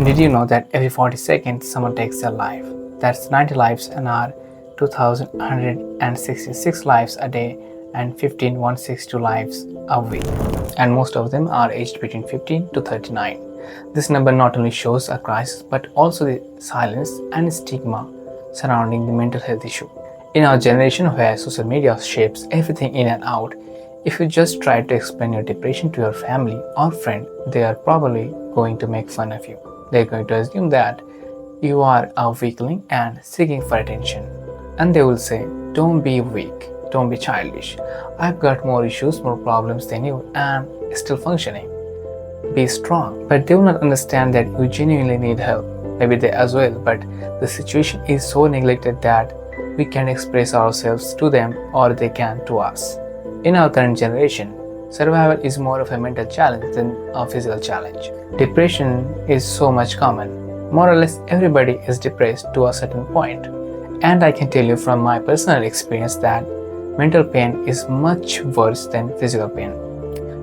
Did you know that every 40 seconds someone takes their life? That's 90 lives an hour, 2,166 lives a day, and 15,162 lives a week. And most of them are aged between 15 to 39. This number not only shows a crisis but also the silence and stigma surrounding the mental health issue. In our generation where social media shapes everything in and out, if you just try to explain your depression to your family or friend, they are probably going to make fun of you. They're going to assume that you are a weakling and seeking for attention. And they will say, don't be weak, don't be childish. I've got more issues, more problems than you, and still functioning. Be strong. But they will not understand that you genuinely need help. Maybe they as well, but the situation is so neglected that we can't express ourselves to them or they can to us. In our current generation, survival is more of a mental challenge than a physical challenge. Depression is so much common. More or less everybody is depressed to a certain point. And I can tell you from my personal experience that mental pain is much worse than physical pain.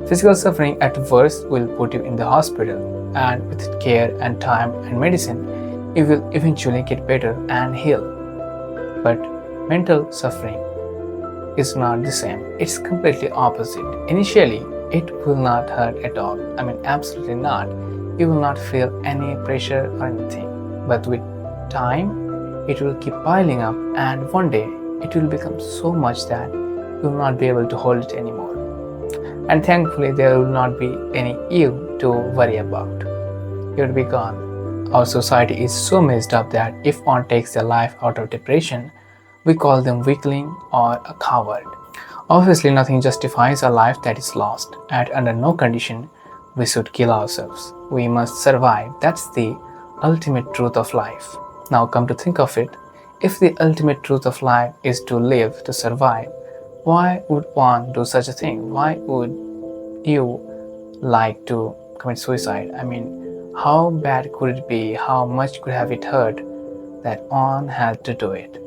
Physical suffering at worst will put you in the hospital, and with care and time and medicine, you will eventually get better and heal. But mental suffering is not the same. It's completely opposite. Initially, it will not hurt at all. I mean, absolutely not. You will not feel any pressure or anything. But with time, it will keep piling up, and one day it will become so much that you will not be able to hold it anymore. And thankfully, there will not be any you to worry about. You will be gone. Our society is so messed up that if one takes their life out of depression, we call them weakling or a coward. Obviously, nothing justifies a life that is lost, and under no condition we should kill ourselves. We must survive. That's the ultimate truth of life. Now, come to think of it, if the ultimate truth of life is to live, to survive, why would one do such a thing? Why would you like to commit suicide? I mean, how bad could it be? How much could have it hurt that one had to do it?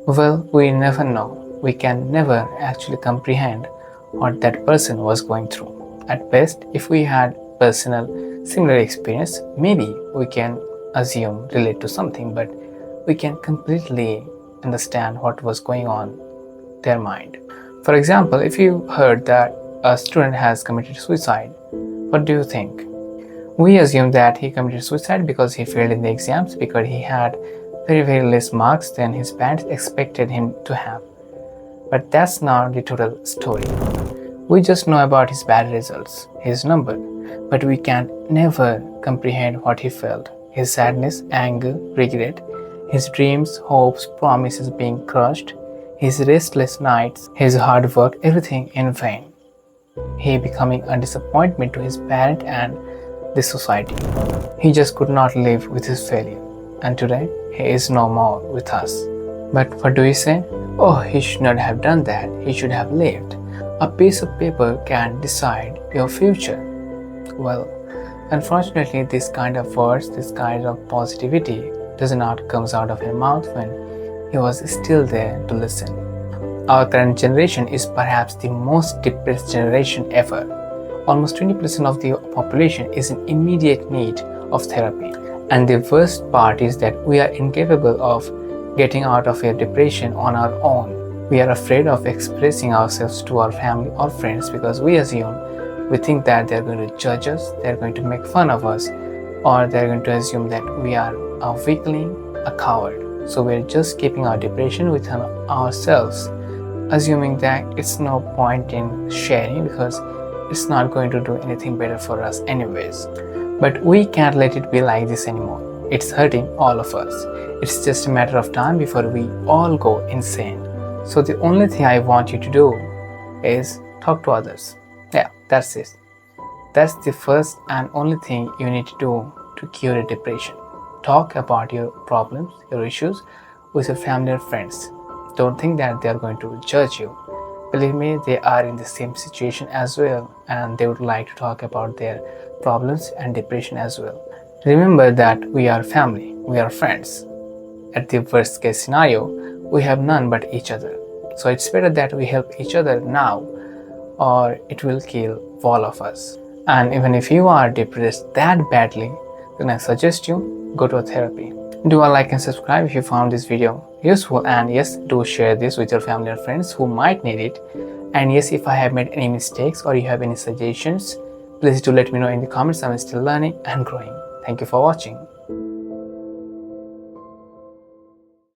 Well, we never know. We can never actually comprehend what that person was going through. At best, if we had personal similar experience, maybe we can assume relate to something, but we can completely understand what was going on their mind. For example, if you heard that a student has committed suicide, what do you think? We assume that he committed suicide because he failed in the exams, because he had very less marks than his parents expected him to have. But that's not the total story. We just know about his bad results, his number, but we can never comprehend what he felt. His sadness, anger, regret, his dreams, hopes, promises being crushed, his restless nights, his hard work, everything in vain. He becoming a disappointment to his parent and the society. He just could not live with his failure. And today, he is no more with us. But what do we say? Oh, he should not have done that. He should have lived. A piece of paper can decide your future. Well, unfortunately, this kind of words, this kind of positivity does not come out of your mouth when he was still there to listen. Our current generation is perhaps the most depressed generation ever. Almost 20% of the population is in immediate need of therapy. And the worst part is that we are incapable of getting out of a depression on our own. We are afraid of expressing ourselves to our family or friends because we think that they're going to judge us, they're going to make fun of us, or they're going to assume that we are a weakling, a coward. So we're just keeping our depression within ourselves, assuming that it's no point in sharing because it's not going to do anything better for us anyways. But we can't let it be like this anymore. It's hurting all of us. It's just a matter of time before we all go insane. So the only thing I want you to do is talk to others. Yeah, that's it. That's the first and only thing you need to do to cure a depression. Talk about your problems, your issues with your family or friends. Don't think that they are going to judge you. Believe me, they are in the same situation as well, and they would like to talk about their problems and depression as well. Remember that we are family, we are friends. At the worst case scenario, we have none but each other. So it's better that we help each other now, or it will kill all of us. And even if you are depressed that badly, then I suggest you go to a therapy. Do a like and subscribe if you found this video useful, and yes, do share this with your family or friends who might need it. And yes, if I have made any mistakes or you have any suggestions, please do let me know in the comments. I'm still learning and growing. Thank you for watching.